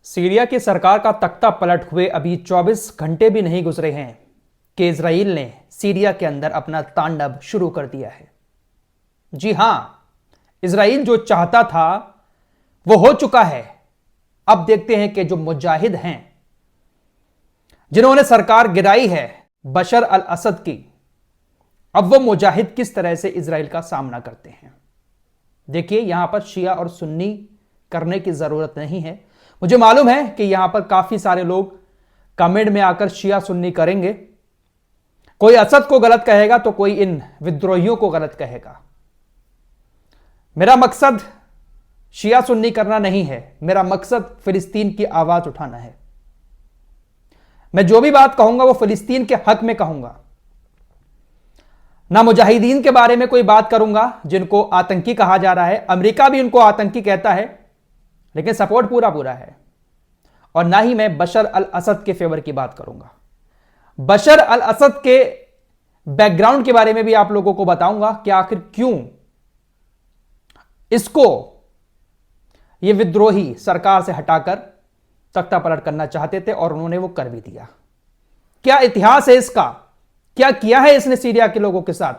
Syria की सरकार का तख्ता पलट हुए अभी 24 घंटे भी नहीं गुजरे हैं कि इजराइल ने सीरिया के अंदर अपना तांडव शुरू कर दिया है। जी हां, इजराइल जो चाहता था वो हो चुका है। अब देखते हैं कि जो मुजाहिद हैं जिन्होंने सरकार गिराई है बशर अल असद की, अब वो मुजाहिद किस तरह से इजराइल का सामना करते हैं। देखिए, यहां पर शिया और सुन्नी करने की जरूरत नहीं है। मुझे मालूम है कि यहां पर काफी सारे लोग कमेंट में आकर शिया सुन्नी करेंगे। कोई असद को गलत कहेगा तो कोई इन विद्रोहियों को गलत कहेगा। मेरा मकसद शिया सुन्नी करना नहीं है, मेरा मकसद फिलिस्तीन की आवाज उठाना है। मैं जो भी बात कहूंगा वो फिलिस्तीन के हक में कहूंगा, ना मुजाहिदीन के बारे में कोई बात करूंगा जिनको आतंकी कहा जा रहा है। अमेरिका भी उनको आतंकी कहता है, लेकिन सपोर्ट पूरा पूरा है। और ना ही मैं बशर अल असद के फेवर की बात करूंगा। बशर अल असद के बैकग्राउंड के बारे में भी आप लोगों को बताऊंगा कि आखिर क्यों इसको ये विद्रोही सरकार से हटाकर तख्ता पलट करना चाहते थे और उन्होंने वो कर भी दिया। क्या इतिहास है इसका, क्या किया है इसने सीरिया के लोगों के साथ,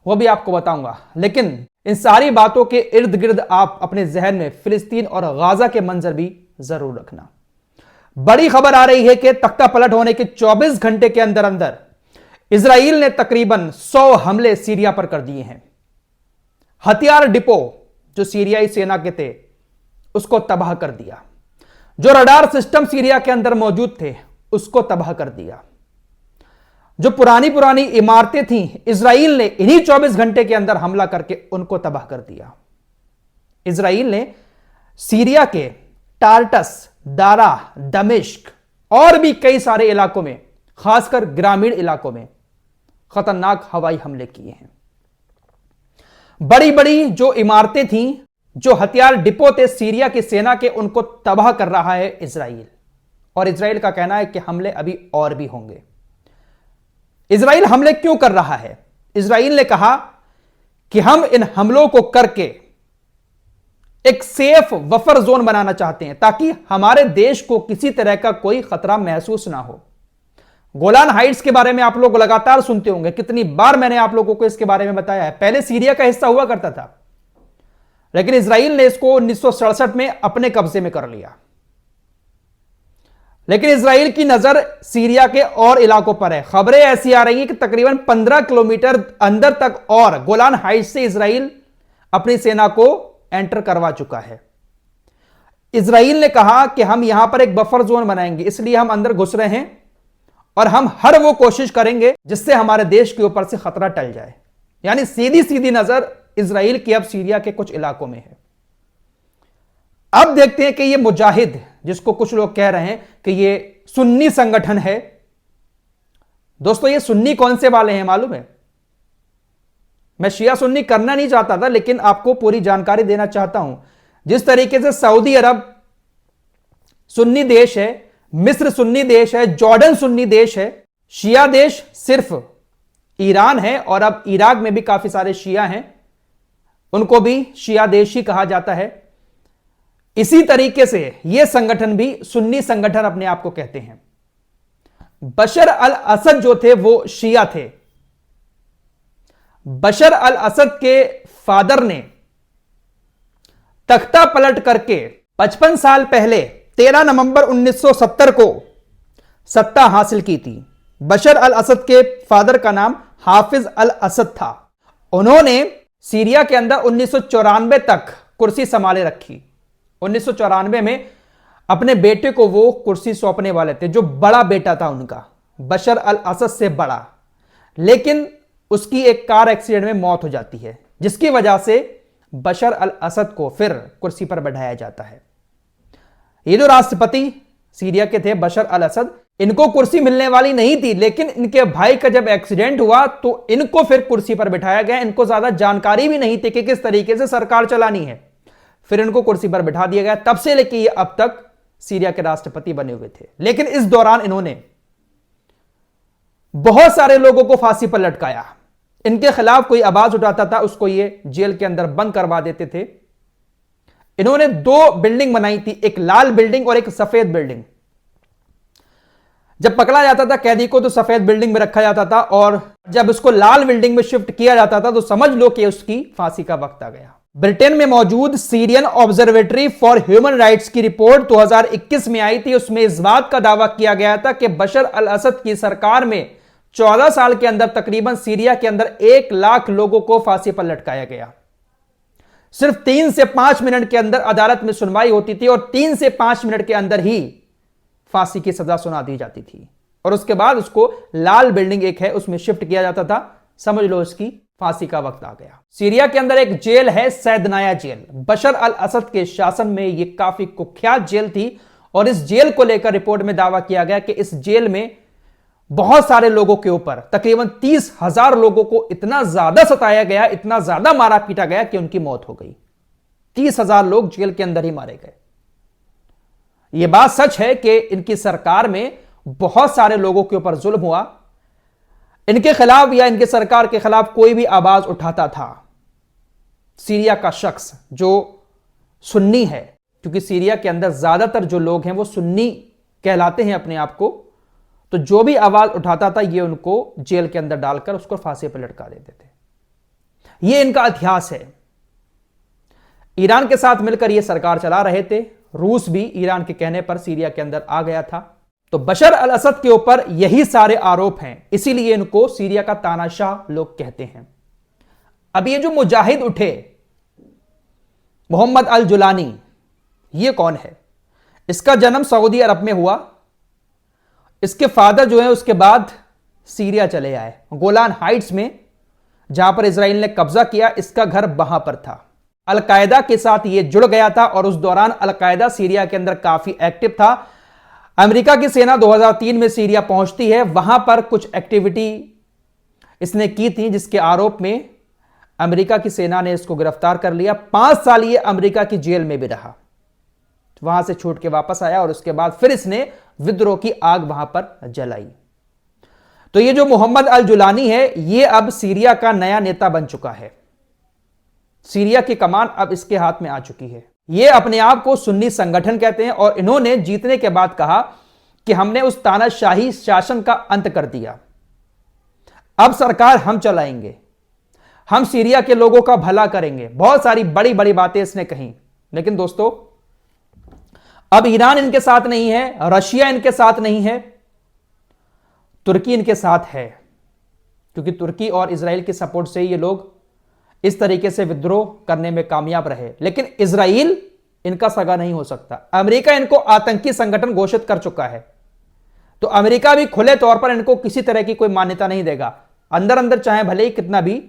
वो भी आपको बताऊंगा। लेकिन इन सारी बातों के इर्द गिर्द आप अपने जहन में फिलिस्तीन और गाजा के मंजर भी जरूर रखना। बड़ी खबर आ रही है कि तख्ता पलट होने के 24 घंटे के अंदर अंदर इजराइल ने तकरीबन 100 हमले सीरिया पर कर दिए हैं। हथियार डिपो जो सीरियाई सेना के थे उसको तबाह कर दिया। जो रडार सिस्टम सीरिया के अंदर मौजूद थे उसको तबाह कर दिया। जो पुरानी पुरानी इमारतें थीं, इजराइल ने इन्हीं 24 घंटे के अंदर हमला करके उनको तबाह कर दिया। इजराइल ने सीरिया के टार्टस, दारा, दमिश्क और भी कई सारे इलाकों में, खासकर ग्रामीण इलाकों में खतरनाक हवाई हमले किए हैं। बड़ी बड़ी जो इमारतें थीं, जो हथियार डिपो थे सीरिया की सेना के, उनको तबाह कर रहा है इजराइल। और इजराइल का कहना है कि हमले अभी और भी होंगे। इजराइल हमले क्यों कर रहा है? इजराइल ने कहा कि हम इन हमलों को करके एक सेफ बफर जोन बनाना चाहते हैं ताकि हमारे देश को किसी तरह का कोई खतरा महसूस ना हो। गोलान हाइट्स के बारे में आप लोग लगातार सुनते होंगे, कितनी बार मैंने आप लोगों को इसके बारे में बताया है। पहले सीरिया का हिस्सा हुआ करता था, लेकिन इजराइल ने इसको 1967 में अपने कब्जे में कर लिया। लेकिन इजराइल की नजर सीरिया के और इलाकों पर है। खबरें ऐसी आ रही हैं कि तकरीबन 15 किलोमीटर अंदर तक और गोलान हाइट्स से इजराइल अपनी सेना को एंटर करवा चुका है। इजराइल ने कहा कि हम यहां पर एक बफर जोन बनाएंगे, इसलिए हम अंदर घुस रहे हैं और हम हर वो कोशिश करेंगे जिससे हमारे देश के ऊपर से खतरा टल जाए। यानी सीधी सीधी नजर इजराइल की अब सीरिया के कुछ इलाकों में है। अब देखते हैं कि ये मुजाहिद, जिसको कुछ लोग कह रहे हैं कि ये सुन्नी संगठन है। दोस्तों, ये सुन्नी कौन से वाले हैं मालूम है? मैं शिया सुन्नी करना नहीं चाहता था, लेकिन आपको पूरी जानकारी देना चाहता हूं। जिस तरीके से सऊदी अरब सुन्नी देश है, मिस्र सुन्नी देश है, जॉर्डन सुन्नी देश है, शिया देश सिर्फ ईरान है और अब इराक में भी काफी सारे शिया हैं, उनको भी शिया देश ही कहा जाता है। इसी तरीके से यह संगठन भी सुन्नी संगठन अपने आप को कहते हैं। बशर अल असद जो थे वो शिया थे। बशर अल असद के फादर ने तख्ता पलट करके 55 साल पहले 13 नवंबर 1970 को सत्ता हासिल की थी। बशर अल असद के फादर का नाम हाफिज अल असद था। उन्होंने सीरिया के अंदर 1994 तक कुर्सी संभाले रखी। 1994 में अपने बेटे को वो कुर्सी सौंपने वाले थे, जो बड़ा बेटा था उनका, बशर अल असद से बड़ा। लेकिन उसकी एक कार एक्सीडेंट में मौत हो जाती है, जिसकी वजह से बशर अल असद को फिर कुर्सी पर बैठाया जाता है। ये जो राष्ट्रपति सीरिया के थे बशर अल असद, इनको कुर्सी मिलने वाली नहीं थी, लेकिन इनके भाई का जब एक्सीडेंट हुआ तो इनको फिर कुर्सी पर बिठाया गया। इनको ज्यादा जानकारी भी नहीं थी कि किस तरीके से सरकार चलानी है, फिर इनको कुर्सी पर बिठा दिया गया। तब से लेकर ये अब तक सीरिया के राष्ट्रपति बने हुए थे। लेकिन इस दौरान इन्होंने बहुत सारे लोगों को फांसी पर लटकाया। इनके खिलाफ कोई आवाज उठाता था उसको ये जेल के अंदर बंद करवा देते थे। इन्होंने दो बिल्डिंग बनाई थी, एक लाल बिल्डिंग और एक सफेद बिल्डिंग। जब पकड़ा जाता था कैदी को तो सफेद बिल्डिंग में रखा जाता था, और जब उसको लाल बिल्डिंग में शिफ्ट किया जाता था तो समझ लो कि उसकी फांसी का वक्त आ गया। ब्रिटेन में मौजूद Syrian observatory for human rights की रिपोर्ट 2021 में आई थी। उसमें इस बात का दावा किया गया था कि बशर अल असद की सरकार में 14 साल के अंदर तकरीबन सीरिया के अंदर 1 लाख लोगों को फांसी पर लटकाया गया। सिर्फ 3 से 5 मिनट के अंदर अदालत में सुनवाई होती थी और 3 से 5 मिनट के अंदर ही फांसी की सजा सुना दी जाती थी, और उसके बाद उसको लाल बिल्डिंग एक है उसमें शिफ्ट किया जाता था। समझ लो उसकी फांसी का वक्त आ गया। सीरिया के अंदर एक जेल है सैदनाया जेल। बशर अल असद के शासन में यह काफी कुख्यात जेल थी, और इस जेल को लेकर रिपोर्ट में दावा किया गया कि इस जेल में बहुत सारे लोगों के ऊपर तकरीबन 30,000 लोगों को इतना ज्यादा सताया गया, इतना ज्यादा मारा पीटा गया कि उनकी मौत हो गई। 30,000 लोग जेल के अंदर ही मारे गए। यह बात सच है कि इनकी सरकार में बहुत सारे लोगों के ऊपर जुल्म हुआ। इनके खिलाफ या इनके सरकार के खिलाफ कोई भी आवाज उठाता था, सीरिया का शख्स जो सुन्नी है, क्योंकि सीरिया के अंदर ज्यादातर जो लोग हैं वो सुन्नी कहलाते हैं अपने आप को, तो जो भी आवाज उठाता था ये उनको जेल के अंदर डालकर उसको फांसी पर लटका देते थे। ये इनका इतिहास है। ईरान के साथ मिलकर ये सरकार चला रहे थे। रूस भी ईरान के कहने पर सीरिया के अंदर आ गया था। तो बशर अल असद के ऊपर यही सारे आरोप हैं, इसीलिए इनको सीरिया का तानाशाह लोग कहते हैं। अब ये जो मुजाहिद उठे मोहम्मद अल जुलानी, ये कौन है? इसका जन्म सऊदी अरब में हुआ। इसके फादर जो है उसके बाद सीरिया चले आए, गोलान हाइट्स में, जहां पर इजराइल ने कब्जा किया। इसका घर वहां पर था। अलकायदा के साथ ये जुड़ गया था और उस दौरान अलकायदा सीरिया के अंदर काफी एक्टिव था। अमेरिका की सेना 2003 में सीरिया पहुंचती है। वहां पर कुछ एक्टिविटी इसने की थी जिसके आरोप में अमेरिका की सेना ने इसको गिरफ्तार कर लिया। 5 साल ये अमेरिका की जेल में भी रहा, वहां से छूट के वापस आया और उसके बाद फिर इसने विद्रोह की आग वहां पर जलाई। तो ये जो मोहम्मद अल जुलानी है ये अब सीरिया का नया नेता बन चुका है। सीरिया की कमान अब इसके हाथ में आ चुकी है। ये अपने आप को सुन्नी संगठन कहते हैं और इन्होंने जीतने के बाद कहा कि हमने उस तानाशाही शासन का अंत कर दिया, अब सरकार हम चलाएंगे, हम सीरिया के लोगों का भला करेंगे। बहुत सारी बड़ी बड़ी बातें इसने कही। लेकिन दोस्तों अब ईरान इनके साथ नहीं है, रशिया इनके साथ नहीं है, तुर्की इनके साथ है, क्योंकि तुर्की और इजराइल के सपोर्ट से ये लोग इस तरीके से विद्रोह करने में कामयाब रहे। लेकिन इजराइल इनका सगा नहीं हो सकता। अमेरिका इनको आतंकी संगठन घोषित कर चुका है, तो अमेरिका भी खुले तौर पर इनको किसी तरह की कोई मान्यता नहीं देगा। अंदर अंदर चाहे भले ही कितना भी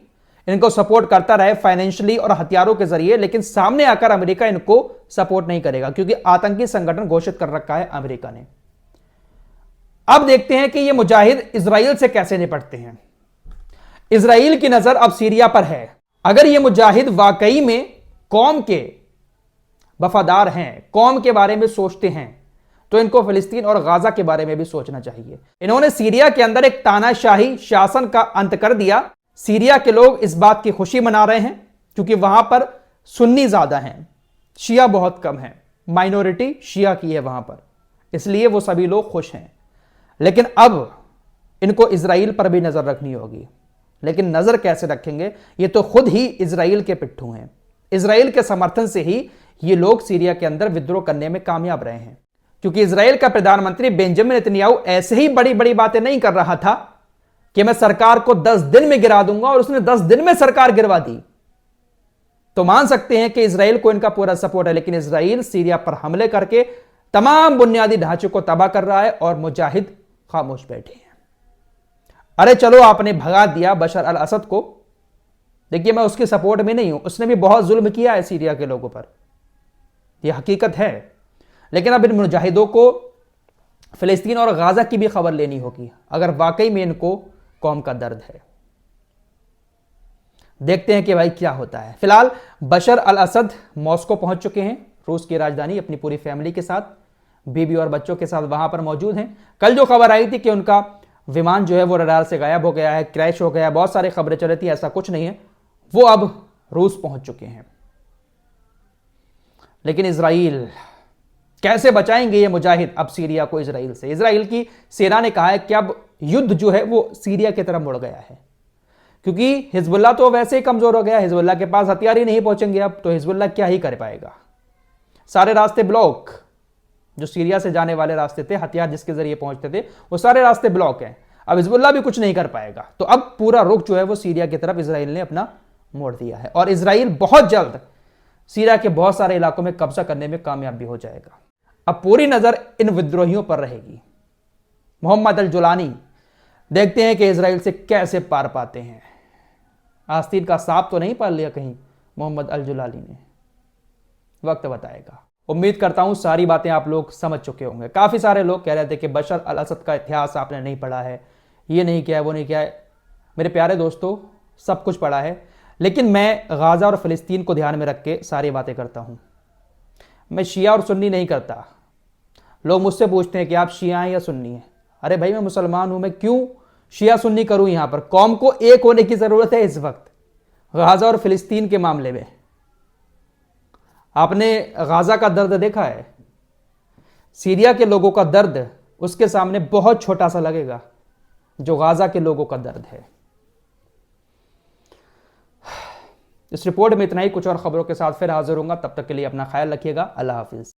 इनको सपोर्ट करता रहे फाइनेंशियली और हथियारों के जरिए, लेकिन सामने आकर अमेरिका इनको सपोर्ट नहीं करेगा, क्योंकि आतंकी संगठन घोषित कर रखा है अमेरिका ने। अब देखते हैं कि ये मुजाहिद इजराइल से कैसे निपटते हैं। इजराइल की नजर अब सीरिया पर है। अगर ये मुजाहिद वाकई में कौम के वफादार हैं, कौम के बारे में सोचते हैं, तो इनको फिलिस्तीन और गाजा के बारे में भी सोचना चाहिए। इन्होंने सीरिया के अंदर एक तानाशाही शासन का अंत कर दिया। सीरिया के लोग इस बात की खुशी मना रहे हैं क्योंकि वहां पर सुन्नी ज्यादा हैं, शिया बहुत कम है, माइनॉरिटी शिया की है वहां पर, इसलिए वो सभी लोग खुश हैं। लेकिन अब इनको इजराइल पर भी नजर रखनी होगी। लेकिन नजर कैसे रखेंगे? ये तो खुद ही इजराइल के पिट्ठू हैं। इजराइल के समर्थन से ही ये लोग सीरिया के अंदर विद्रोह करने में कामयाब रहे हैं, क्योंकि इजराइल का प्रधानमंत्री बेंजामिन नेतन्याहू ऐसे ही बड़ी बड़ी बातें नहीं कर रहा था कि मैं सरकार को 10 दिन में गिरा दूंगा, और उसने 10 दिन में सरकार गिरवा दी। तो मान सकते हैं कि इजराइल को इनका पूरा सपोर्ट है। लेकिन इजराइल सीरिया पर हमले करके तमाम बुनियादी ढांचे को तबाह कर रहा है और मुजाहिद खामोश बैठे हैं। अरे चलो आपने भगा दिया बशर अल असद को, देखिए मैं उसके सपोर्ट में नहीं हूं, उसने भी बहुत जुल्म किया है सीरिया के लोगों पर, यह हकीकत है। लेकिन अब इन मुजाहिदों को फिलिस्तीन और गाजा की भी खबर लेनी होगी अगर वाकई में इनको कौम का दर्द है। देखते हैं कि भाई क्या होता है। फिलहाल बशर अल असद मॉस्को पहुंच चुके हैं, रूस की राजधानी, अपनी पूरी फैमिली के साथ, बीबी और बच्चों के साथ वहां पर मौजूद हैं। कल जो खबर आई थी कि उनका विमान जो है वो रडार से गायब हो गया है, क्रैश हो गया, बहुत सारी खबरें चल रही थी, ऐसा कुछ नहीं है। वो अब रूस पहुंच चुके हैं। लेकिन इजराइल कैसे बचाएंगे ये मुजाहिद अब सीरिया को इजराइल से? इजराइल की सेना ने कहा है कि अब युद्ध जो है वो सीरिया की तरफ मुड़ गया है, क्योंकि हिजबुल्लाह तो वैसे ही कमजोर हो गया। हिजबुल्लाह के पास हथियार ही नहीं पहुंचेंगे अब, तो हिजबुल्लाह क्या ही कर पाएगा। सारे रास्ते ब्लॉक, जो सीरिया से जाने वाले रास्ते थे, हथियार जिसके जरिए पहुंचते थे, वो सारे रास्ते ब्लॉक हैं। अब हिजबुल्लाह भी कुछ नहीं कर पाएगा। तो अब पूरा रुख जो है वो सीरिया की तरफ इजराइल ने अपना मोड़ दिया है, और इजराइल बहुत जल्द सीरिया के बहुत सारे इलाकों में कब्जा करने में कामयाब भी हो जाएगा। अब पूरी नजर इन विद्रोहियों पर रहेगी। मोहम्मद अल जुलानी, देखते हैं कि इजराइल से कैसे पार पाते हैं। आस्तीन का सांप तो नहीं पाल लिया कहीं मोहम्मद अल जुलानी ने? वक्त बताएगा। उम्मीद करता हूं सारी बातें आप लोग समझ चुके होंगे। काफी सारे लोग कह रहे थे कि बशर अल असद का इतिहास आपने नहीं पढ़ा है, ये नहीं किया है, वो नहीं किया है। मेरे प्यारे दोस्तों, सब कुछ पढ़ा है, लेकिन मैं गाजा और फिलिस्तीन को ध्यान में रख के सारी बातें करता हूं। मैं शिया और सुन्नी नहीं करता। लोग मुझसे पूछते हैं कि आप शिया हैं या सुन्नी हैं। अरे भाई, मैं मुसलमान हूं, मैं क्यों शिया सुन्नी करूं? यहां पर कौम को एक होने की जरूरत है इस वक्त गाजा और फिलिस्तीन के मामले में। आपने गाजा का दर्द देखा है? सीरिया के लोगों का दर्द उसके सामने बहुत छोटा सा लगेगा जो गाजा के लोगों का दर्द है। इस रिपोर्ट में इतना ही। कुछ और खबरों के साथ फिर हाजिर होऊंगा। तब तक के लिए अपना ख्याल रखिएगा। अल्लाह हाफिज।